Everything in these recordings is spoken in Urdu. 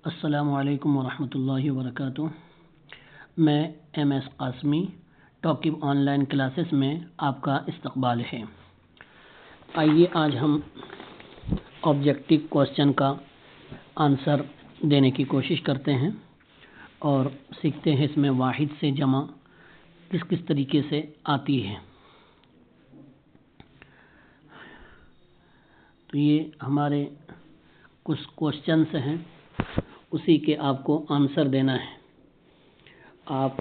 السلام علیکم ورحمۃ اللہ وبرکاتہ۔ میں ایم ایس قاسمی ٹاکب آن لائن کلاسز میں آپ کا استقبال ہے۔ آئیے آج ہم آبجیکٹو کوشچن کا آنسر دینے کی کوشش کرتے ہیں اور سیکھتے ہیں اس میں واحد سے جمع کس کس طریقے سے آتی ہے۔ تو یہ ہمارے کچھ کوشچنس ہیں، اسی کے آپ کو آنسر دینا ہے۔ آپ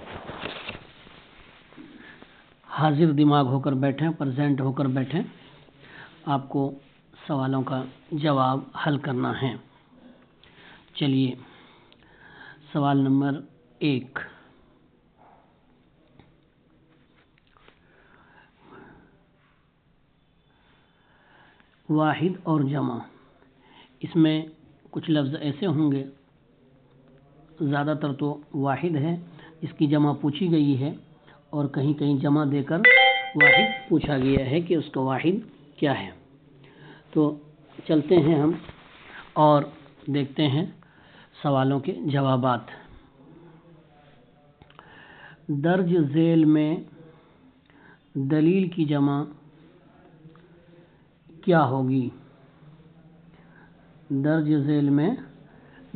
حاضر دماغ ہو کر بیٹھیں، پریزنٹ ہو کر بیٹھیں، آپ کو سوالوں کا جواب حل کرنا ہے۔ چلیے سوال نمبر 1، واحد اور جمع۔ اس میں کچھ لفظ ایسے ہوں گے، زیادہ تر تو واحد ہے، اس کی جمع پوچھی گئی ہے اور کہیں کہیں جمع دے کر واحد پوچھا گیا ہے کہ اس کا واحد کیا ہے۔ تو چلتے ہیں ہم اور دیکھتے ہیں سوالوں کے جوابات۔ درج ذیل میں دلیل کی جمع کیا ہوگی؟ درج ذیل میں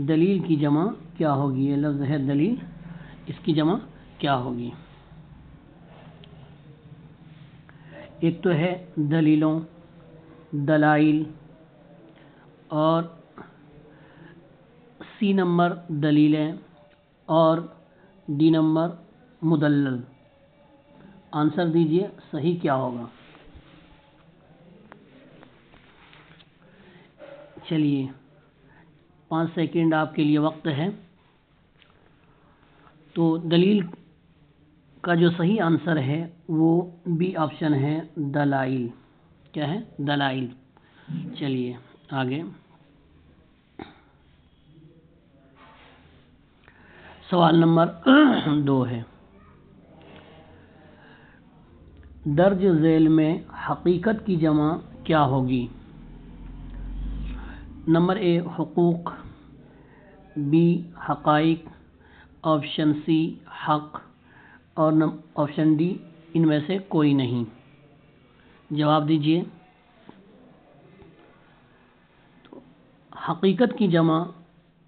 دلیل کی جمع کیا ہوگی؟ یہ لفظ ہے دلیل، اس کی جمع کیا ہوگی؟ ایک تو ہے دلیلوں، دلائل، اور سی نمبر دلیلیں، اور ڈی نمبر مدلل۔ آنسر دیجئے صحیح کیا ہوگا؟ چلیے 5 سیکنڈ آپ کے لیے وقت ہے۔ تو دلیل کا جو صحیح آنسر ہے وہ بی آپشن ہے، دلائل۔ کیا ہے؟ دلائل۔ چلیے آگے سوال نمبر 2 ہے، درج ذیل میں حقیقت کی جمع کیا ہوگی؟ نمبر اے حقوق، بی حقائق، آپشن سی حق، اور آپشن ڈی ان میں سے کوئی نہیں۔ جواب دیجئے۔ تو حقیقت کی جمع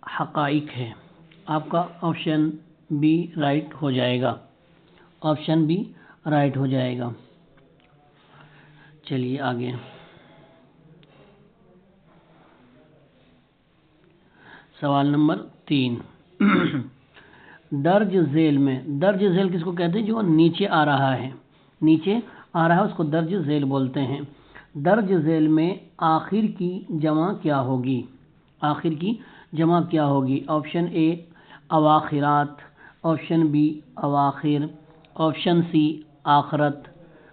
حقائق ہے، آپ کا آپشن بی رائٹ ہو جائے گا، آپشن بی رائٹ ہو جائے گا۔ چلیے آگے سوال نمبر 3، درج ذیل میں، درج ذیل کس کو کہتے ہیں؟ جو نیچے آ رہا ہے، نیچے آ رہا ہے اس کو درج ذیل بولتے ہیں۔ درج ذیل میں آخر کی جمع کیا ہوگی؟ آخر کی جمع کیا ہوگی؟ آپشن اے اواخرات، آپشن بی اواخر، آپشن سی آخرت،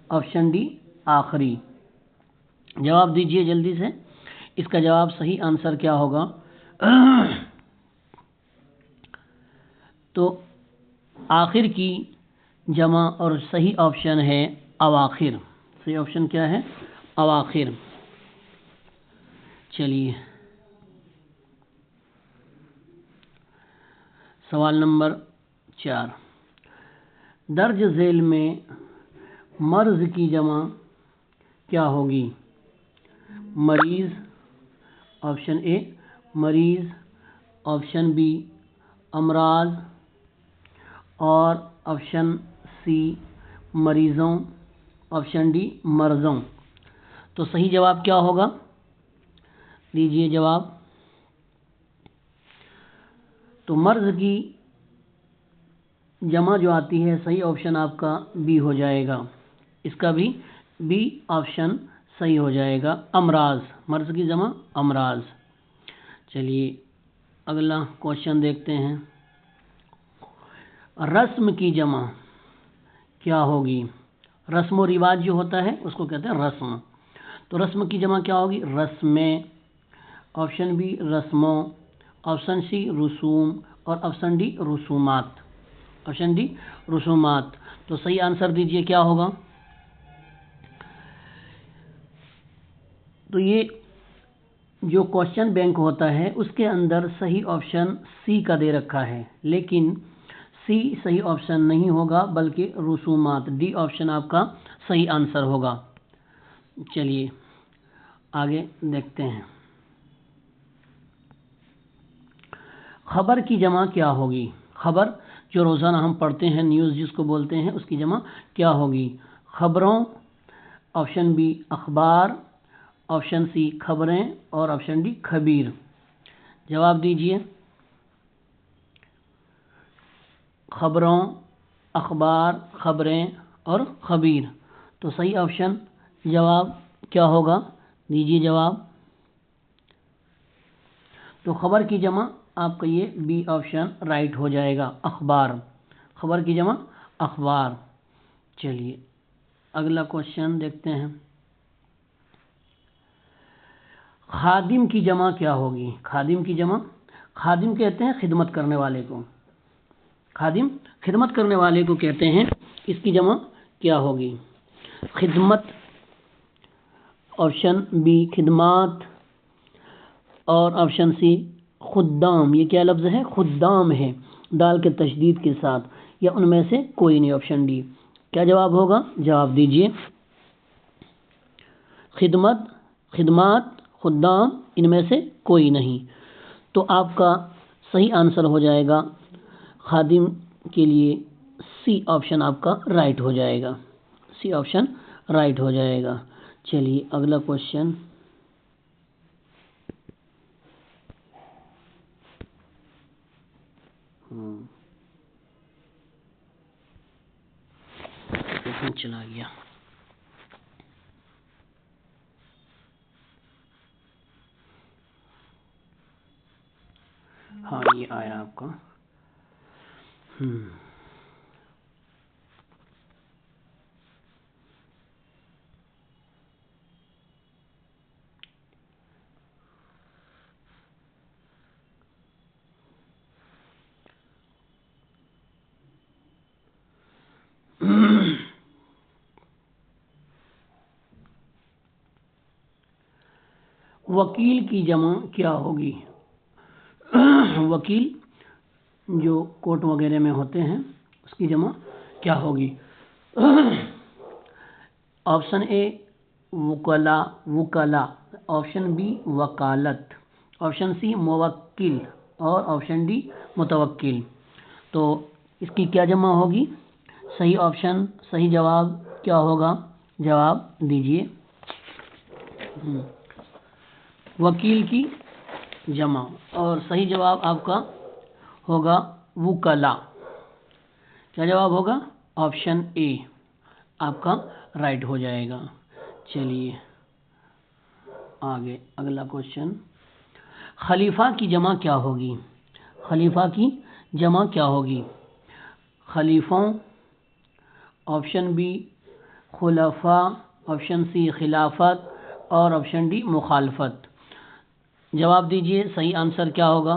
آپشن ڈی آخری۔ جواب دیجئے جلدی سے، اس کا جواب صحیح آنسر کیا ہوگا؟ تو آخر کی جمع اور صحیح آپشن ہے اواخر۔ صحیح آپشن کیا ہے؟ اواخر۔ چلیے سوال نمبر 4، درج ذیل میں مرض کی جمع کیا ہوگی؟ مریض، آپشن اے مریض، آپشن بی امراض، اور آپشن سی مریضوں، آپشن ڈی مرضوں۔ تو صحیح جواب کیا ہوگا؟ دیجئے جواب۔ تو مرض کی جمع جو آتی ہے صحیح آپشن آپ کا بی ہو جائے گا، اس کا بھی بی آپشن صحیح ہو جائے گا، امراض۔ مرض کی جمع امراض۔ چلیے اگلا کوشچن دیکھتے ہیں، رسم کی جمع کیا ہوگی؟ رسم و رواج جو ہوتا ہے اس کو کہتے ہیں رسم۔ تو رسم کی جمع کیا ہوگی؟ رسمیں، آپشن بی رسموں، آپشن سی رسوم، اور آپشن ڈی رسومات، آپشن ڈی رسومات۔ تو صحیح آنسر دیجئے کیا ہوگا؟ تو یہ جو کوشچن بینک ہوتا ہے اس کے اندر صحیح آپشن سی کا دے رکھا ہے، لیکن سی صحیح آپشن نہیں ہوگا بلکہ رسومات، ڈی آپشن آپ کا صحیح آنسر ہوگا۔ چلیے آگے دیکھتے ہیں، خبر کی جمع کیا ہوگی؟ خبر جو روزانہ ہم پڑھتے ہیں، نیوز جس کو بولتے ہیں، اس کی جمع کیا ہوگی؟ خبروں، آپشن بی اخبار، آپشن سی خبریں اور آپشن ڈی خبیر۔ جواب دیجئے۔ خبروں، اخبار، خبریں اور خبیر، تو صحیح آپشن جواب کیا ہوگا؟ دیجئے جواب۔ تو خبر کی جمع آپ کا یہ بی آپشن رائٹ ہو جائے گا، اخبار۔ خبر کی جمع اخبار۔ چلیے اگلا کوشچن دیکھتے ہیں، خادم کی جمع کیا ہوگی؟ خادم کی جمع، خادم کہتے ہیں خدمت کرنے والے کو، خادم خدمت کرنے والے کو کہتے ہیں، اس کی جمع کیا ہوگی؟ خدمت، آپشن بی خدمات اور آپشن سی خدام۔ یہ کیا لفظ ہے؟ خدام ہے، دال کے تشدید کے ساتھ، یا ان میں سے کوئی نہیں، آپشن ڈی۔ کیا جواب ہوگا؟ جواب دیجئے۔ خدمت، خدمات، خدام، ان میں سے کوئی نہیں، تو آپ کا صحیح آنسر ہو جائے گا خادم کے لیے سی آپشن آپ کا رائٹ ہو جائے گا، سی آپشن رائٹ ہو جائے گا۔ چلیے اگلا کوشچن، چلا گیا، ہاں یہ آیا آپ کا۔ وکیل کی جمع کیا ہوگی؟ وکیل جو کورٹ وغیرہ میں ہوتے ہیں، اس کی جمع کیا ہوگی؟ آپشن اے وکلا، وکلا، آپشن بی وکالت، آپشن سی موکل اور آپشن ڈی متوکل۔ تو اس کی کیا جمع ہوگی؟ صحیح آپشن، صحیح جواب کیا ہوگا؟ جواب دیجئے۔ وکیل کی جمع، اور صحیح جواب آپ کا ہوگا وکلا۔ کیا جواب ہوگا؟ آپشن اے آپ کا رائٹ ہو جائے گا۔ چلیے آگے اگلا کوشچن، خلیفہ کی جمع کیا ہوگی؟ خلیفہ کی جمع کیا ہوگی؟ خلیفوں، آپشن بی خلفاء، آپشن سی خلافت اور آپشن ڈی مخالفت۔ جواب دیجئے، صحیح آنسر کیا ہوگا؟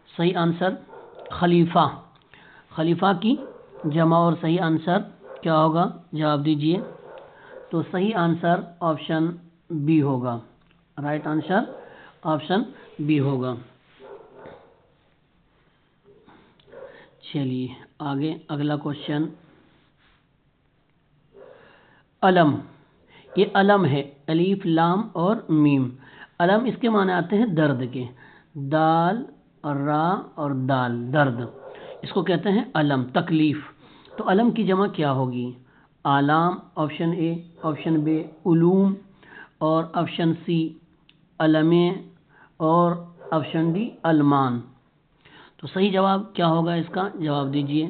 صحیح آنسر خلیفہ، خلیفہ کی جمع، اور صحیح آنسر کیا ہوگا؟ جواب دیجئے۔ تو صحیح آنسر آپشن بی ہوگا، رائٹ آنسر آپشن بی ہوگا۔ چلیے آگے اگلا کوشچن، علم، یہ علم ہے، الف لام اور میم۔ علم اس کے معنی آتے ہیں درد کے، دال اور را اور دال، درد، اس کو کہتے ہیں علم، تکلیف۔ تو علم کی جمع کیا ہوگی؟ آلام، آپشن اے، آپشن بی علوم اور آپشن سی علمیں اور آپشن ڈی علمان۔ تو صحیح جواب کیا ہوگا اس کا؟ جواب دیجئے۔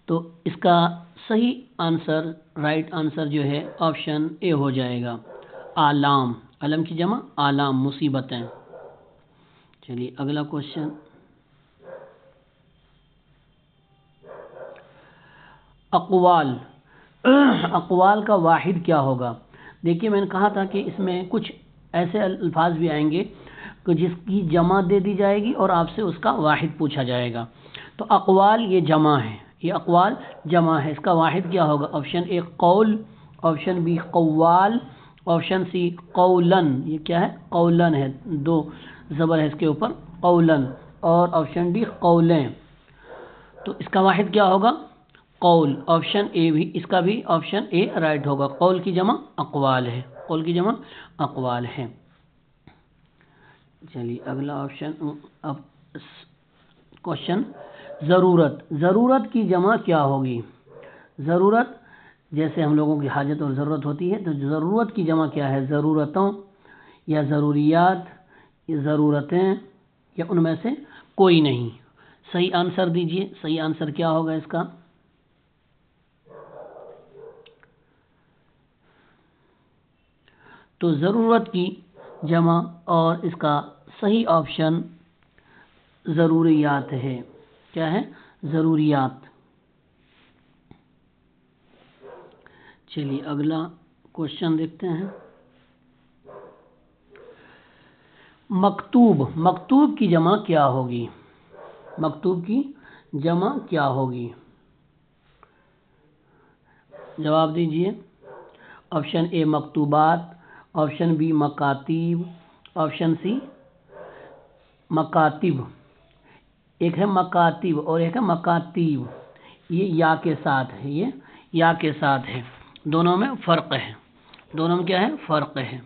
تو اس کا صحیح آنسر، رائٹ آنسر جو ہے آپشن اے ہو جائے گا، آلام، علم کی جمع آلام، مصیبتیں۔ چلیے اگلا کوشچن، اقوال، اقوال کا واحد کیا ہوگا؟ دیکھیے میں نے کہا تھا کہ اس میں کچھ ایسے الفاظ بھی آئیں گے کہ جس کی جمع دے دی جائے گی اور آپ سے اس کا واحد پوچھا جائے گا۔ تو اقوال یہ جمع ہے، یہ اقوال جمع ہے، اس کا واحد کیا ہوگا؟ آپشن اے قول، آپشن بی قوال، آپشن سی قولن، یہ کیا ہے؟ قولن ہے، دو زبر ہے اس کے اوپر، قولن، اور آپشن ڈی قولیں، تو اس کا واحد کیا ہوگا؟ قول، آپشن اے بھی، اس کا بھی آپشن اے رائٹ ہوگا، قول کی جمع اقوال ہے، قول کی جمع اقوال ہے۔ چلیے اگلا آپشن، اب کوشچن، ضرورت، ضرورت کی جمع کیا ہوگی؟ ضرورت جیسے ہم لوگوں کی حاجت اور ضرورت ہوتی ہے، تو ضرورت کی جمع کیا ہے؟ ضرورتوں یا ضروریات یا ضرورتیں یا ان میں سے کوئی نہیں؟ صحیح آنسر دیجئے، صحیح آنسر کیا ہوگا اس کا؟ تو ضرورت کی جمع اور اس کا صحیح آپشن ضروریات ہے۔ کیا ہے؟ ضروریات۔ چلیے اگلا کوشچن دیکھتے ہیں، مکتوب، مکتوب کی جمع کیا ہوگی؟ مکتوب کی جمع کیا ہوگی؟ جواب دیجئے۔ آپشن اے مکتوبات، آپشن بی مکاتیب، آپشن سی مکاتب، ایک ہے مکاتب اور ایک ہے مکاتیب، یہ یا کے ساتھ ہے، یہ یا کے ساتھ ہے، دونوں میں فرق ہے، دونوں میں کیا ہے؟ فرق ہے،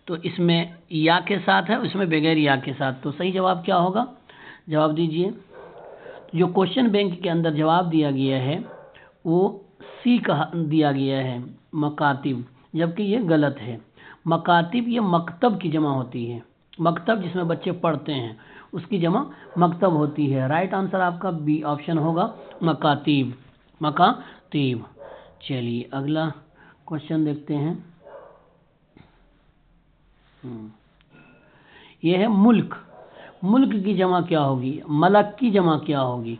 تو اس میں یا کے ساتھ ہے، اس میں بغیر یا کے ساتھ، تو صحیح جواب کیا ہوگا؟ جواب دیجئے۔ جو کوشچن بینک کے اندر جواب دیا گیا ہے وہ سی کا دیا گیا ہے، مکاتب، جبکہ یہ غلط ہے۔ مکاتب یہ مکتب کی جمع ہوتی ہے، مکتب جس میں بچے پڑھتے ہیں اس کی جمع مکتب ہوتی ہے۔ رائٹ آنسر آپ کا بی آپشن ہوگا، مکاتیب، مکاتیب۔ چلیے اگلا کوشچن دیکھتے ہیں، یہ ہے ملک، ملک کی جمع کیا ہوگی؟ ملک کی جمع کیا ہوگی؟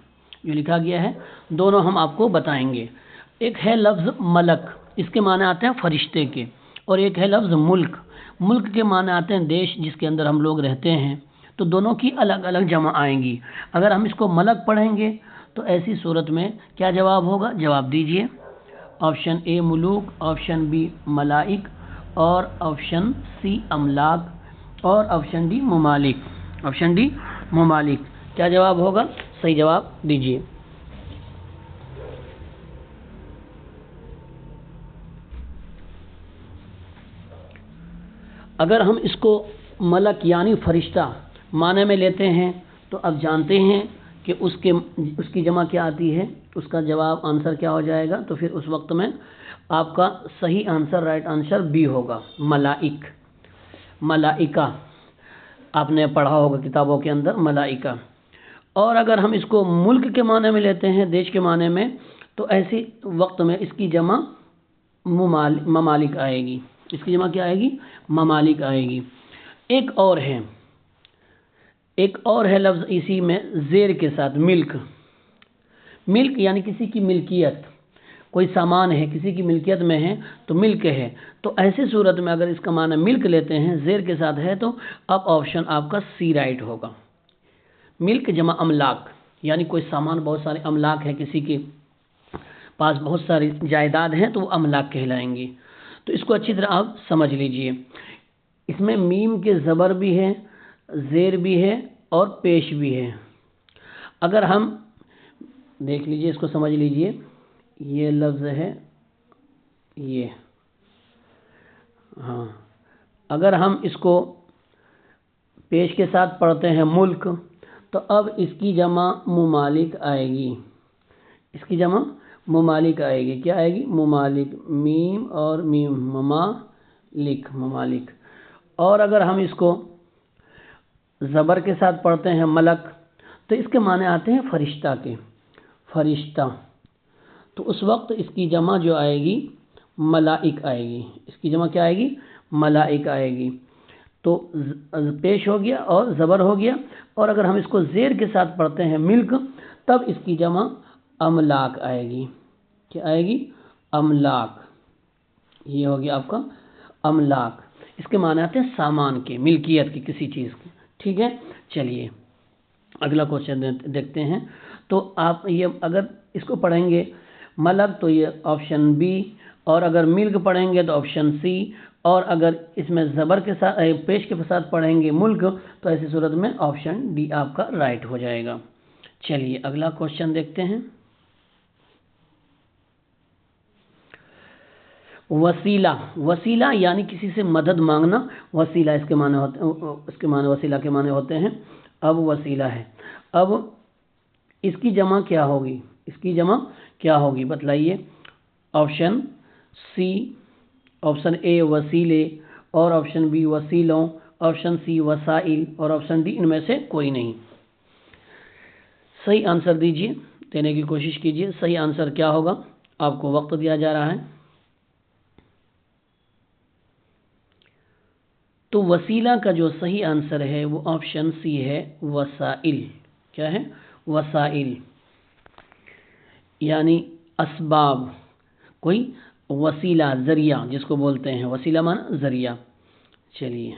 جو لکھا گیا ہے دونوں ہم آپ کو بتائیں گے۔ ایک ہے لفظ ملک، اس کے معنی آتے ہیں فرشتے کے، اور ایک ہے لفظ ملک، ملک کے معنی آتے ہیں دیش جس کے اندر ہم لوگ رہتے ہیں، تو دونوں کی الگ الگ جمع آئیں گی۔ اگر ہم اس کو ملک پڑھیں گے تو ایسی صورت میں کیا جواب ہوگا؟ جواب دیجئے۔ آپشن اے ملوک، آپشن بی ملائک، اور آپشن سی املاک، اور آپشن ڈی ممالک، آپشن ڈی ممالک۔ کیا جواب ہوگا؟ صحیح جواب دیجئے۔ اگر ہم اس کو ملک یعنی فرشتہ معنی میں لیتے ہیں تو اب جانتے ہیں کہ اس کی جمع کیا آتی ہے، اس کا جواب آنسر کیا ہو جائے گا، تو پھر اس وقت میں آپ کا صحیح آنسر رائٹ آنسر بی ہوگا، ملائک، ملائکہ، آپ نے پڑھا ہوگا کتابوں کے اندر ملائکہ۔ اور اگر ہم اس کو ملک کے معنی میں لیتے ہیں، دیش کے معنی میں، تو ایسی وقت میں اس کی جمع ممالک آئے گی، اس کی جمع کیا آئے گی؟ ممالک آئے گی۔ ایک اور ہے لفظ اسی میں زیر کے ساتھ، ملک، ملک یعنی کسی کی ملکیت، کوئی سامان ہے کسی کی ملکیت میں ہے تو ملک ہے، تو ایسی صورت میں اگر اس کا معنی ملک لیتے ہیں زیر کے ساتھ ہے تو اب آپشن آپ کا سی رائٹ ہوگا، ملک جمع املاک، یعنی کوئی سامان، بہت سارے املاک ہیں، کسی کے پاس بہت ساری جائیداد ہیں تو وہ املاک کہلائیں گی۔ تو اس کو اچھی طرح آپ سمجھ لیجئے، اس میں میم کے زبر بھی ہے، زیر بھی ہے اور پیش بھی ہے۔ اگر ہم دیکھ لیجئے، اس کو سمجھ لیجئے، یہ لفظ ہے یہ، ہاں، اگر ہم اس کو پیش کے ساتھ پڑھتے ہیں ملک، تو اب اس کی جمع ممالک آئے گی، اس کی جمع ممالک آئے گی، کیا آئے گی؟ ممالک، میم اور میم، ممالک، ممالک۔ اور اگر ہم اس کو زبر کے ساتھ پڑھتے ہیں ملک، تو اس کے معنی آتے ہیں فرشتہ کے، فرشتہ، تو اس وقت اس کی جمع جو آئے گی ملائک آئے گی، اس کی جمع کیا آئے گی؟ ملائک آئے گی، تو پیش ہو گیا اور زبر ہو گیا۔ اور اگر ہم اس کو زیر کے ساتھ پڑھتے ہیں ملک، تب اس کی جمع املاک آئے گی، کیا آئے گی؟ املاک، یہ ہو گیا آپ کا املاک، اس کے معنی آتے ہیں سامان کے، ملکیت کی، کسی چیز کی، ٹھیک ہے۔ چلیے اگلا کوشچن دیکھتے ہیں، تو آپ یہ اگر اس کو پڑھیں گے ملک تو یہ آپشن بی، اور اگر ملک پڑھیں گے تو آپشن سی، اور اگر اس میں زبر کے ساتھ پیش کے ساتھ پڑھیں گے ملک تو ایسی صورت میں آپشن ڈی آپ کا رائٹ ہو جائے گا۔ چلیے اگلا کوشچن دیکھتے ہیں۔ وسیلہ، وسیلہ یعنی کسی سے مدد مانگنا، وسیلہ اس کے معنی وسیلہ کے معنی ہوتے ہیں۔ اب وسیلہ ہے، اب اس کی جمع کیا ہوگی؟ اس کی جمع کیا ہوگی بتلائیے؟ آپشن سی، آپشن اے وسیلے، اور آپشن بی وسیلوں، آپشن سی وسائل، اور آپشن ڈی ان میں سے کوئی نہیں۔ صحیح آنسر دیجیے، دینے کی کوشش کیجیے۔ صحیح آنسر کیا ہوگا؟ آپ کو وقت دیا جا رہا ہے۔ تو وسیلہ کا جو صحیح آنسر ہے وہ آپشن سی ہے، وسائل۔ کیا ہے؟ وسائل، یعنی اسباب، کوئی وسیلہ، ذریعہ جس کو بولتے ہیں، وسیلہ مانا ذریعہ۔ چلیے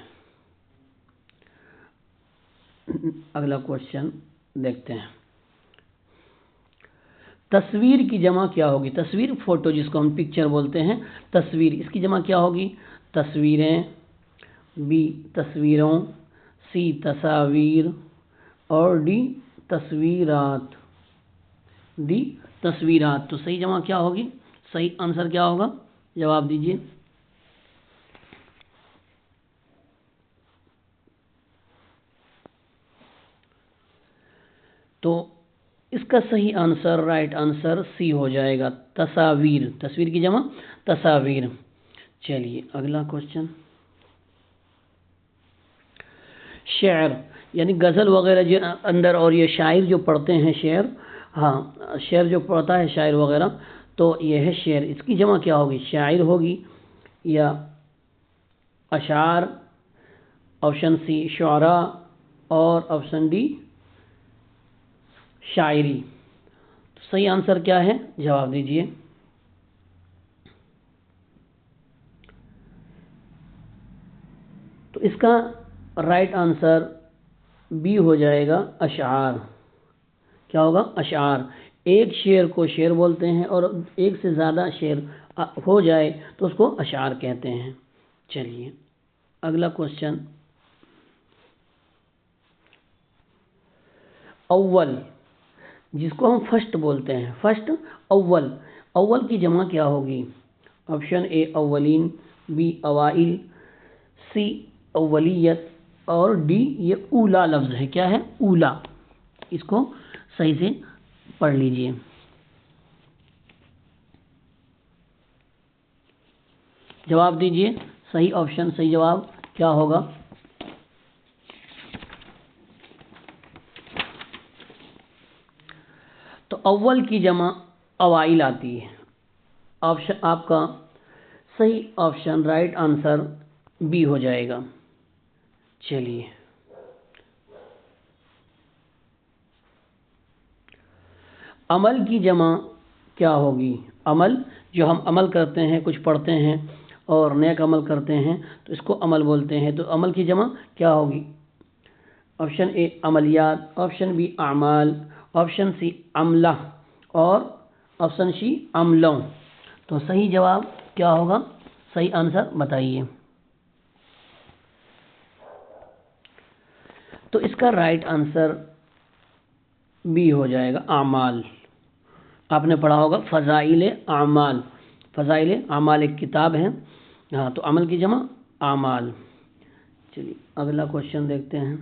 اگلا کوشچن دیکھتے ہیں۔ تصویر کی جمع کیا ہوگی؟ تصویر، فوٹو جس کو ہم پکچر بولتے ہیں، تصویر، اس کی جمع کیا ہوگی؟ تصویریں، بی تصویروں، سی تصاویر، اور ڈی تصویرات۔ ڈی تصویرات۔ تو صحیح جمع کیا ہوگی؟ صحیح آنسر کیا ہوگا؟ جواب دیجیے۔ تو اس کا صحیح آنسر، رائٹ آنسر سی ہو جائے گا، تصاویر۔ تصویر کی جمع تصاویر۔ چلیے اگلا کوشچن۔ شعر یعنی غزل وغیرہ جو اندر، اور یہ شاعر جو پڑھتے ہیں شعر، ہاں شعر جو پڑھتا ہے شاعر وغیرہ، تو یہ ہے شعر۔ اس کی جمع کیا ہوگی؟ شاعر ہوگی یا اشعار، آپشن سی شعراء، اور آپشن ڈی شاعری۔ تو صحیح آنسر کیا ہے؟ جواب دیجیے۔ تو اس کا رائٹ آنسر بی ہو جائے گا، اشعار۔ کیا ہوگا؟ اشعار۔ ایک شعر کو شعر بولتے ہیں، اور ایک سے زیادہ شعر ہو جائے تو اس کو اشعار کہتے ہیں۔ چلیے اگلا کوشچن۔ اول، جس کو ہم فرسٹ بولتے ہیں، فرسٹ، اول، اول کی جمع کیا ہوگی؟ آپشن اے اولین، بی اوائل، سی اولیت، اور ڈی یہ اولا لفظ ہے۔ کیا ہے؟ اولا۔ اس کو صحیح سے پڑھ لیجئے۔ جواب دیجئے۔ صحیح آپشن، صحیح جواب کیا ہوگا؟ تو اول کی جمع اوائل آتی ہے۔ آپشن آپ کا صحیح آپشن، رائٹ آنسر بی ہو جائے گا۔ چلیے عمل کی جمع کیا ہوگی؟ عمل، جو ہم عمل کرتے ہیں، کچھ پڑھتے ہیں اور نیک عمل کرتے ہیں تو اس کو عمل بولتے ہیں۔ تو عمل کی جمع کیا ہوگی؟ آپشن اے عملیات، آپشن بی اعمال، آپشن سی عملہ، اور آپشن سی عملوں۔ تو صحیح جواب کیا ہوگا؟ صحیح آنسر بتائیے۔ تو اس کا رائٹ آنسر بی ہو جائے گا، اعمال۔ آپ نے پڑھا ہوگا فضائل اعمال، فضائل اعمال ایک کتاب ہے، ہاں، تو عمل کی جمع اعمال۔ چلیے اگلا کوشچن دیکھتے ہیں۔